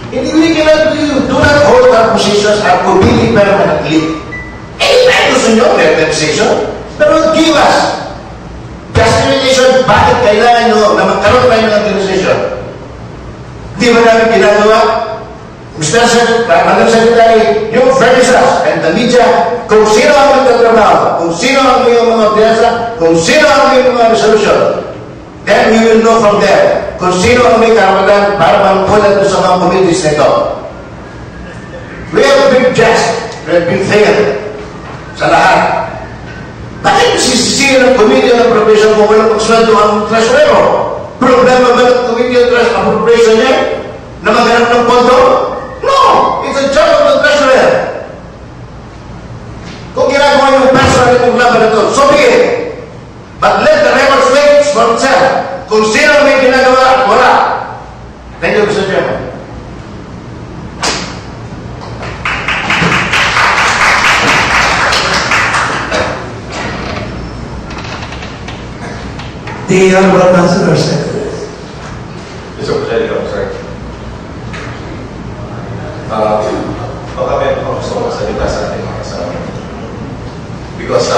hindi we cannot do not hold our positions are completely permanently. Anytime gusto nyo, reorganization, pero give us justification bakit kailangan nyo na magkaroon tayo ng organization. Di ba namin ginagawa? Mr. Madam Secretary, yung furnishers and the media, kung sino ang magtatrabaho, kung sino ang mga piyasa, kung sino ang mga resolution, then we will know from there kung sino ang may karapatan para mamulat sa mga committees nito. We have been just, we have been fair sa lahat. Bakit sisisihin ng Committee on Appropriation kung walang pagsunod ang tresurero? Problema ba ng Committee on Appropriation niya na maghanap ng pondo? No! It's a job of the treasurer. Kung ginagawa yung personal itong laban na ito, so be it. But let the record speak for itself. Kung sino may ginagawa, wala. Thank you, Mr. Chairman. The Honorable Councilor Secretary. Mr. President, sir. Baka may gusto magsalita sa ating mga kasama. Because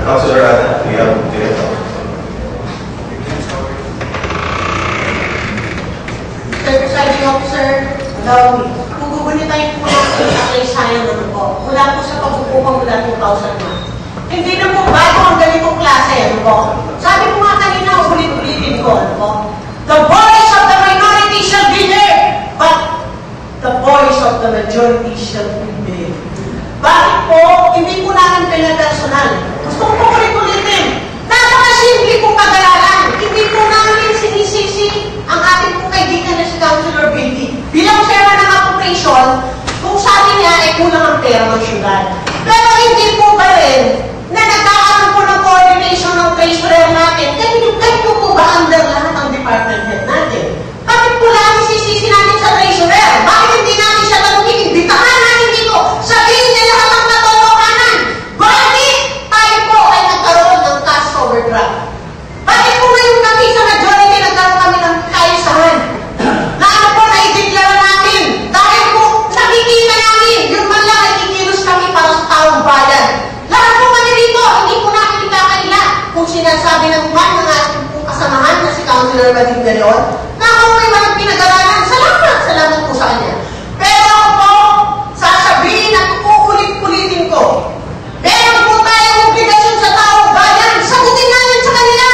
Councilor Ana, we have direct. Mr. Presiding Officer, gugunitahin po natin sa kaysayan naman po. Mula po sa pagpupong mula 2001. Hindi na po bago ang ganitong klase, ano po? Sabi ko nga kanina, ulit-ulitin ko, ano po? The voice of the minority shall be heard, but the voice of the majority shall prevail. Bakit po? Hindi po namin pinapersonal. Gusto ko po ulit-ulitin. Napakasimple pong pag-alalan. Hindi po namin sinisisi ang ating pong kaibigan na si Councilor Binti. Bilang chairman ng appropriation, kung Mading de Leon, na ako may mga pinag-aralan. Salamat po sa kanya. Pero ako po, sasabihin at uulit-ulitin ko, meron po tayong obligasyon sa taong bayan. Sagutin namin sa kanila.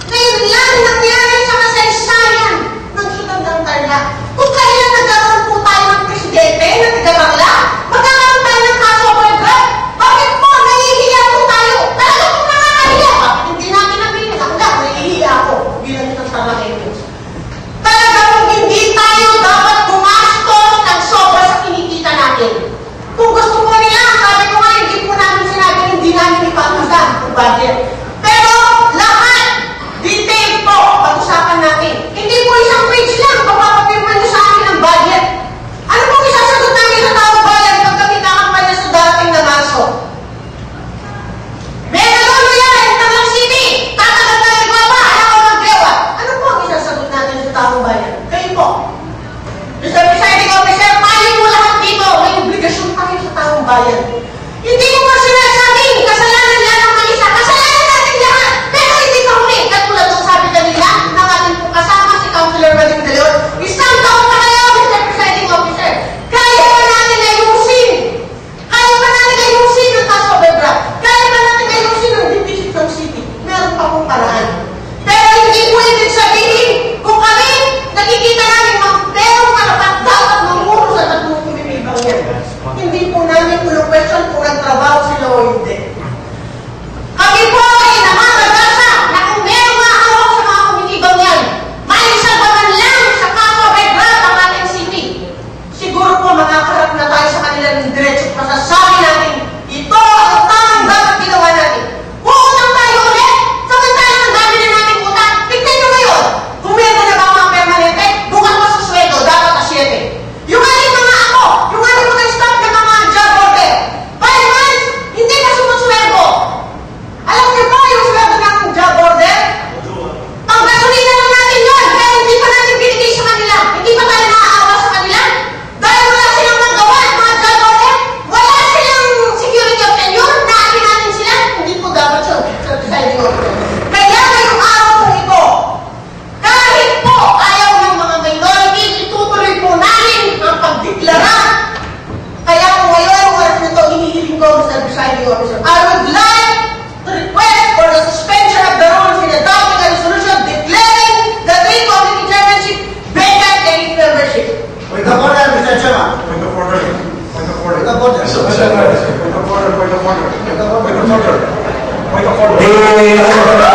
Ngayon lang nangyari sa kasaysayan ng siyudad ng Tarlac. Kung kailan nagkaroon po tayo ng presidente na taga-Bangla, magkakaroon tayo ng kaso o grab. Bakit po? Nahihiya po tayo. Talaga po nakakahiya. Bakit hindi natin nabili? Ako lang, nahihiya ako bilang isang Tarlacenyo. Talaga po hindi tayo dapat gumastos ng sobra sa kinikita natin. Kung gusto po nila, sabi ko nga, hindi po namin sinabi, hindi namin ipatusan ang budget. Pero lahat, detail po, pag-usapan natin. Hindi po isang page lang, papapapirman nyo sa amin ang budget. Ano pong isasagot namin sa taong bayan pag kami nakampanya sa darating na Marso? Megalolo yan, Tarlac City, tatagal na nagbaba, alam ko magdewa. Ano po ang isasagot natin sa taong bayan? Kayo po. Mr. Presiding Officer, tayo mo lahat dito, may obligasyon tayo sa taong bayan. Hindi mo pa sinasabing kasalanan lang ng mga isa, kasalanan natin lahat. Pero hindi ka huli. Katulad ng sabi kanila, ng ating pong kasama si Councilor Mading de Leon, isang taon na kayo, Mr. Presiding Officer. Kaya pa natin ayusin. Kaya pa natin ayusin ang Taso Bedra. Kaya pa natin ayusin ang Division ng City. Meron pa pong paraan. Pero hindi po ibig sabihin, kung kami nakikita namin merong karapat dapat mamuro sa tatlong kumibibang yan. Hindi po namin question kung nagtrabaho sila o hindi. Kami po ay namamagasa na kung merong maahawak sa mga kumibibang yan, maisa pa man lang sa Taso Bedra ang ating city. Siguro po makakaharap na tayo sa kanila ng diretso pasasabi natin, ito ang tamang dapat ginawa natin. Uutang tayo ulit, samantalang ang dami na natin utang. Tignan nyo ngayon, kung meron na ba mga permanente, bukas pa sa sweldo, dapat na 7. Yung aling mga ako, yung aling mga staff na mga job order, 5 months, hindi pa sumusweldo. Alam niyo po yung sweldo ng job order? Ang gasolina lang natin yun, kaya hindi pa natin binigay sa kanila. Hindi pa tayo naaawa sa kanila. Dahil wala silang magawa, mga job order, wala silang security of tenure, naatin natin sila, hindi po dapat siya sa deciding order. Kaya ngayong araw po ito, kahit po ayaw ng mga minorities, itutuloy po namin ang pagdeklara. Kaya po ngayon, oras nito, hinihiling ko, Mr. Presiding Officer, I would like to request for the suspension of the rules in adopting a resolution declaring the three committee chairmanship vacant and its membership. Point of order, Mr. Chairman. Point of order. Point of order. Point of order. Point of order. Point of order. Point of order. Point of order. Point of order.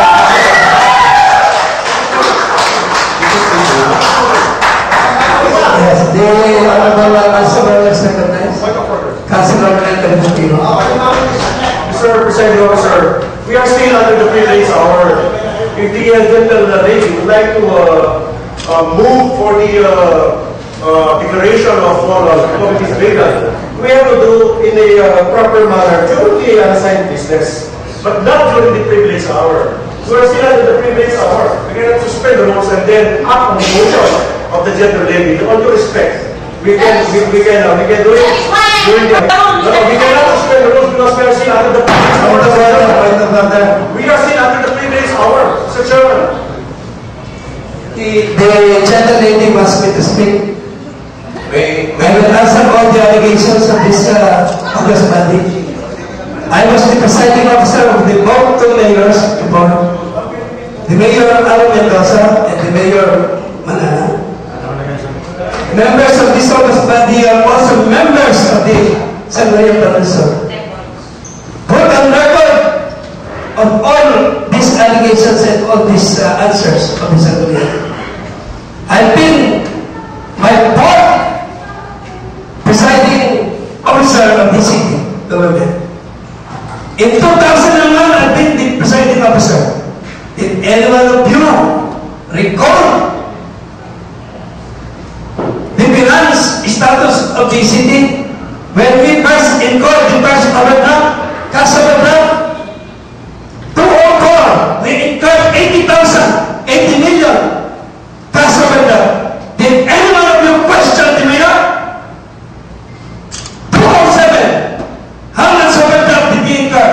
Yes, the Honorable Councilor is recognized. Point of order. Councilor Anthony Pupino. Mr. Presiding Officer, we are still under the previous hour. If the gentle lady would like to move for the declaration of all committees vacant, we have to do in a proper manner during the assigned business, but not during the privilege hour. We are still under the privilege hour. We cannot suspend the rules and then act on the motion of the gentle lady. With all due respect, we can do it during the. No, we cannot suspend the rules because we are still under the privilege hour. We are still under the privilege hour, Mr. Chairman. The gentle lady wants me to speak. I will answer all the allegations of this August Monday. I was the presiding officer of the both two mayors before, the Mayor Aaron Mendoza and the Mayor Manana. Members of this August Monday are also members of the San Maria Provincial. Put on record of all these allegations and all these answers of the San Maria. I've been my fourth presiding officer of the city government. In 2001, I've been the presiding officer. Did anyone of you recall the finance status of the city when we first incurred the first overdraft, cash overdraft? 204, we incurred 80,000, 80 million cash overdraft. Did anyone of you question the mayor? 207, how much overdraft did we incur?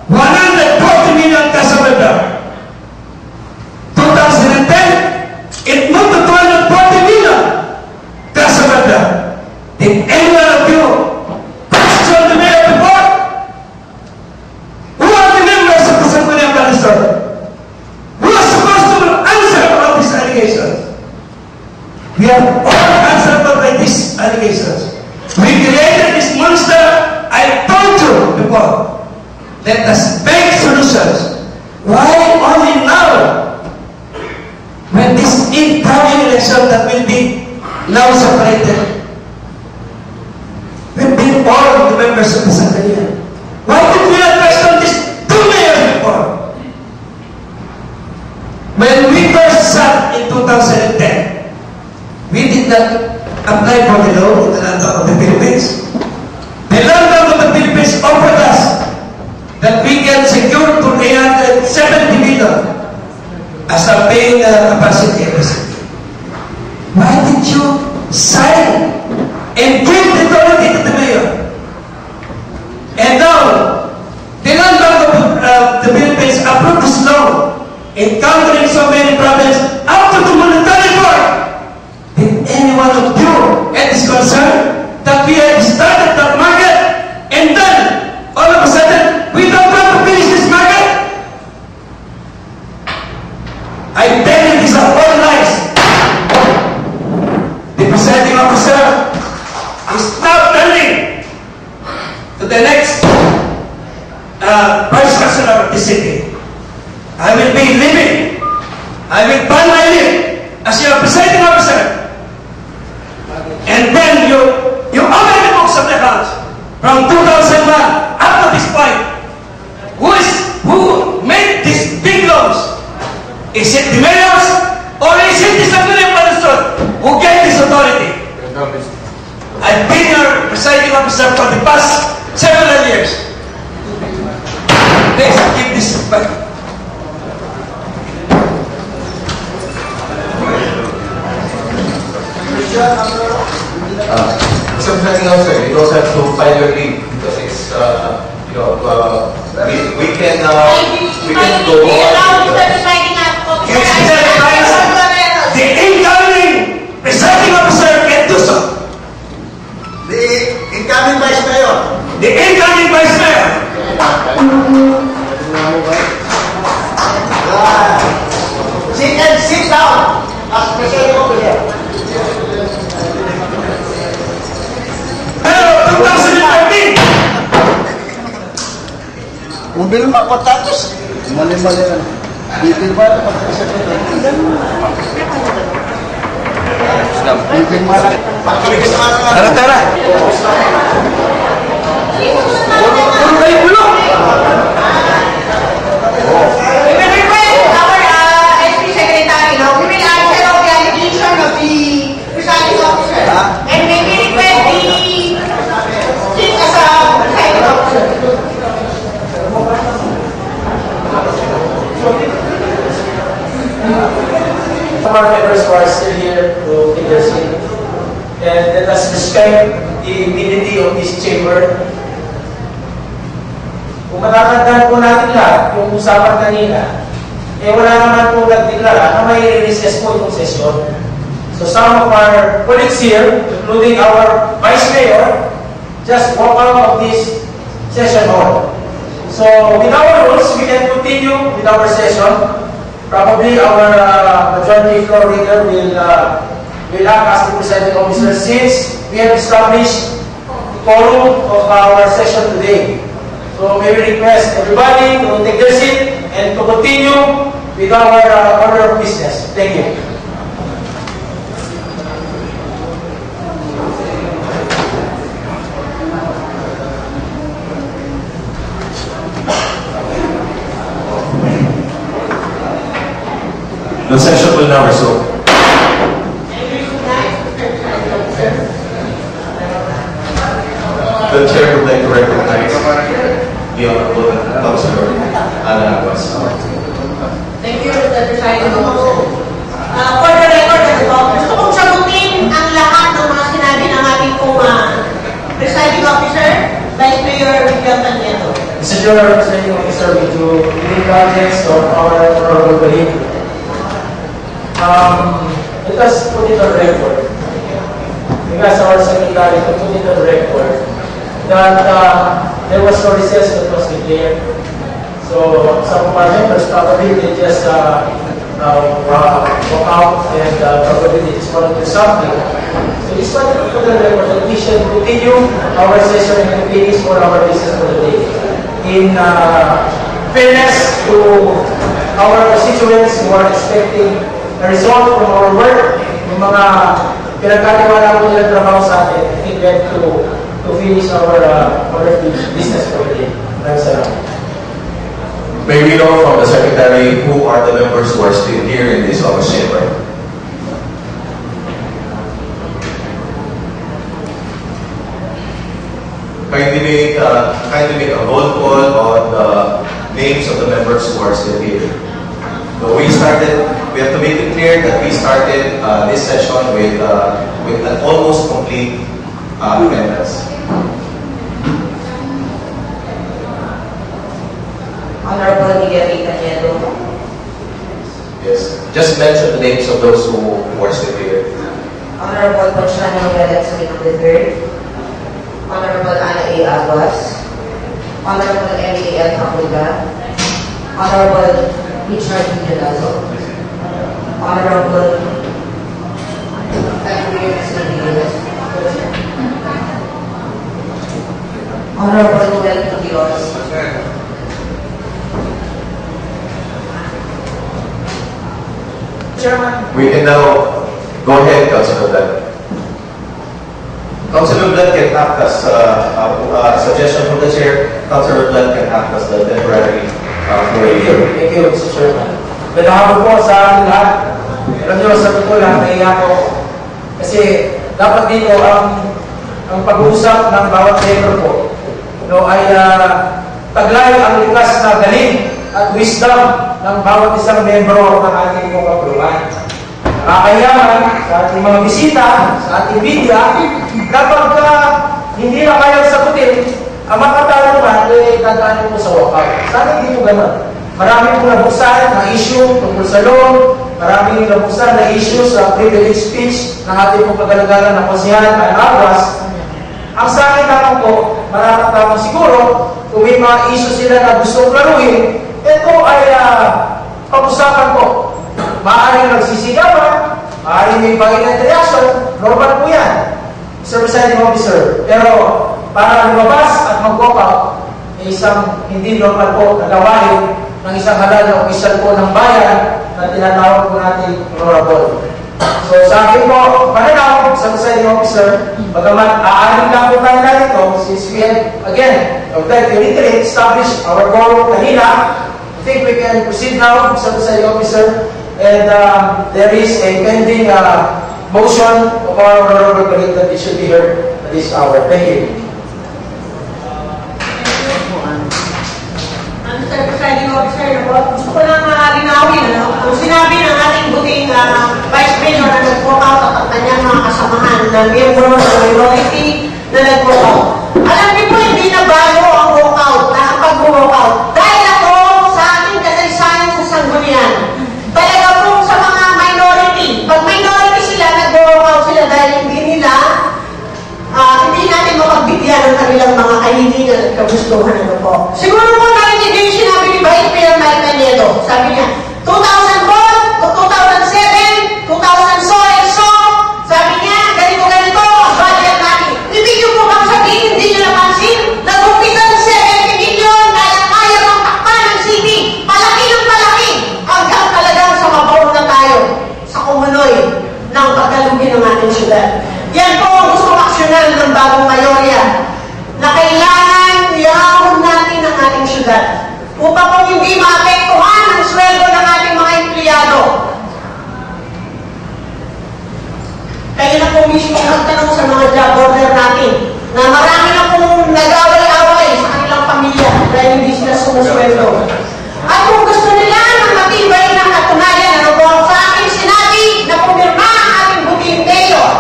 140 million cash overdraft. 2010, We are all answerable by these allegations. We created this monster. I told you before. Let us make solutions. Why only now? When this incoming election that will be now separated, will be all the members of the Sangguniang. Why did we not question this 2 years before? When we first sat in 2010, we did not apply for the law in the land of the Philippines. The land of the Philippines offered us that we can secure to 870 million as a paying capacity of the city. Why did you sign and give the authority to the mayor? And now, the land of the Philippines approved this law, encountering so many problems up to the monetary board. Did any one of you is concerned that we have started that market and then all of a sudden we don't want to finish this market? I tell you, these are all lies. The presiding officer is now turning to the next vice chancellor of the city. I will be leaving. I will ban my leave as your presiding officer. And then you open the books of the house from 2001 up to this point. Who made these big laws? Is it the mayors or is it the Sangguniang Palusot who gave this authority? I've been your presiding officer for the past several years. Please keep this back. So nothing else, sir. You don't have to file your leave because it's, we can go on. The incoming presiding officer can do so. The incoming Vice Mayor. The incoming vice mayor. She can sit down as presiding officer. Pero 2013, Mobil mak patatos. Mali-mali lang. Bibig ba na pagkakasakit? Bibig malang. Pagkakasakit malang. tara. Puro kayo bulong. We will request our SP Secretary now. We will answer all the allegation of the presiding officer. And we will request the chief as a presiding officer. Some of our members who are still here to take their seat. And let us respect the dignity of this chamber. Kung matatandaan po natin lahat, yung usapan kanina, wala naman po nagdeklara na may recess po itong session. So some of our colleagues here, including our Vice Mayor, just walk out of this session hall. So with our rules, we can continue with our session. Probably our majority floor leader will act as the presiding officer since we have established the quorum of our session today. So may we request everybody to take their seat and to continue with our order of business. Thank you. The session will now resume. The chair would like to recognize the Honorable Councilor Ana Aguas. Thank you, Mr. Presiding Officer. For the record, gusto kong sagutin ang lahat ng mga sinabi ng ating pong Presiding Officer, Vice Mayor William Tanieto. Mr. General Presiding Officer, with you, in the context of our honorable colleague, let us put it on record. Because our secretary to put it on record that there was no recess that was declared. So some of our members probably they just walk out and probably it's going to do something. So this one for the record that we should continue our session and finish for our business for the day. In fairness to our constituents who are expecting a result from our work, yung mga pinagkatiwala po nilang trabaho sa atin, I think we have to finish our business for the day. Maraming salamat. May we know from the Secretary who are the members who are still here in this August chamber? Kindly make a roll call on the names of the members who are still here. So we have to make it clear that we started this session with an almost complete attendance. Honorable Miguel Itanielo. Yes. Just mention the names of those who are still here. Honorable Conchano Velasquez III. Honorable Ana A. Aguas. Honorable M.A.L. Capulga. Honorable Richard Vigalazo. Honorable Edwin Silvio. Honorable Noel Quinteros. Chairman. We can now go ahead, Councilor Blan. Councilor Blan can act as suggestion from the chair. Councilor Blan can act as the temporary moderator. Thank you, Mr. Chairman. Magandang po sa ating lahat. Alam niyo, sa totoo lang, naiya ko. Kasi dapat dito ang pag-uusap ng bawat member po ay taglay ang likas na galing at wisdom ng bawat isang membro ng ating mga kapuluhan. Nakakayaman sa ating mga bisita, sa ating media, kapag hindi na kayang sagutin, ang makatarungan ay dadaanin po sa walkout. Sana hindi po ganun. Marami po nabuksan na issue tungkol sa law, marami nabuksan na issue sa privilege speech ng ating pong kagalagalan na konsihan at Aguas. Ang sa akin naman po, mararamdaman siguro, kung may mga issue sila na gusto klaruhin, ito ay pag-usapan po. Maaaring nagsisigawan, maaaring may violent reaction, normal po yan, Mr. Presiding Officer. Pero para lumabas at mag-walk out, isang hindi normal po na gawain ng isang halal na opisyal po ng bayan na tinatawag po natin honorable. So sa akin po, pananaw, Mr. Presiding Officer, bagaman aaring lang po tayo narito, since we have, again, I would like to reiterate, establish our goal kanina. I think we can proceed now, Mr. Presiding Officer, and there is a pending motion of our honorable colleague that it should be heard at this hour. Thank you. Mr. Presiding Officer, gusto ko lang linawin, kung sinabi ng ating buting Vice Mayor na nag-walk out at kanyang mga kasamahan na miyembro ng minority na nag-walk out. Alam niyo po, hindi na bago ang walk out, nakapag-walk out. Dahil ako sa ating kasaysayan sa Sanggunian, talaga po sa mga minority, pag minority sila, nag-walk out sila dahil hindi natin mapagbigyan ng kanilang mga kahilingan at kagustuhan. Siguro po narinig yung sinabi ni Vice Mayor Mike Caniedo. Sabi niya, 2004, 2007, 2000 so and so, sabi niya, ganito, ang budget natin. Hindi niyo po bang sabihin, hindi niyo napansin, nag-umpisa ng 70 million, kaya ng takpan ng city, palaki ng palaki, hanggang talagang sa mabaw na tayo, sa kumunoy ng pagkalugi ng ating syudad. Yan po ang gusto aksyonan ng bagong mayorya na kailangan iahon natin ang ating syudad upang kung hindi maapektuhan ang sweldo ng ating mga empleyado. Kaya na po mismo magtanong sa mga job order natin na marami na pong nag-away-away sa kanilang pamilya dahil hindi sila sumusweldo. At kung gusto nila ng matibay na katunayan, ano po ang sa akin sinabi na pumirma ang ating buting mayor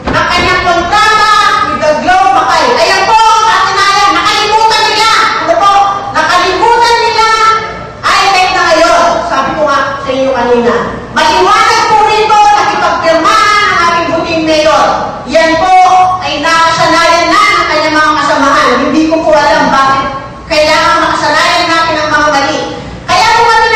na kanyang kontrata with the Globe Macay. Ayan po ang katunayan, nakalimutan nila. Ano po? Nakalimutan nila. Ay, kahit na ngayon, sabi ko nga sa inyo kanina, maliwanag po rito nakipagpirmahan ang ating buting mayor. Yan po ay nakasanayan na ng kanyang mga kasamahan. Hindi ko po alam bakit kailangan makasanayan natin ang mga mali. Kaya kung ano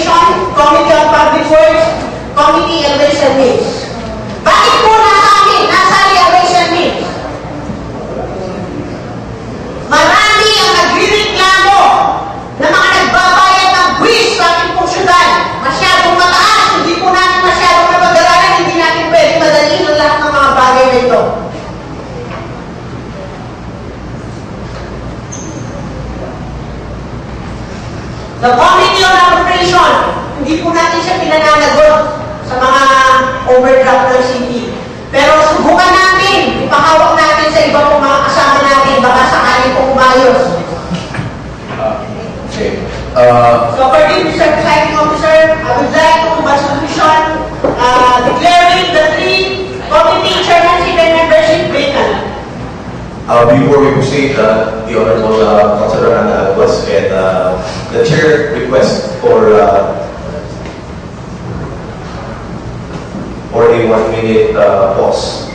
Administration, Committee on Public Works, Committee on Ways and Means. Bakit po nasali ang Ways and Means? Marami ang nagre-reklamo na mga nagbabayad ng buwis sa ating pong syudad. Masyadong mataas, hindi po natin masyadong napag-aralan, hindi natin pwede madaliin ang lahat ng mga bagay na ito. The Committee on Appropriation, hindi po natin siya pinananagot sa mga overdraft ng city. Pero subukan natin, ipahawak natin sa iba pong mga kasama natin, baka sakaling pong umayos. Okay. So for this, Mr. Presiding Officer, I would like to pass a resolution declaring the 3 committee chairmanship and membership vacant. Before we proceed, the Honorable Councilor Ana Aguas and the Chair request for a 1-minute pause.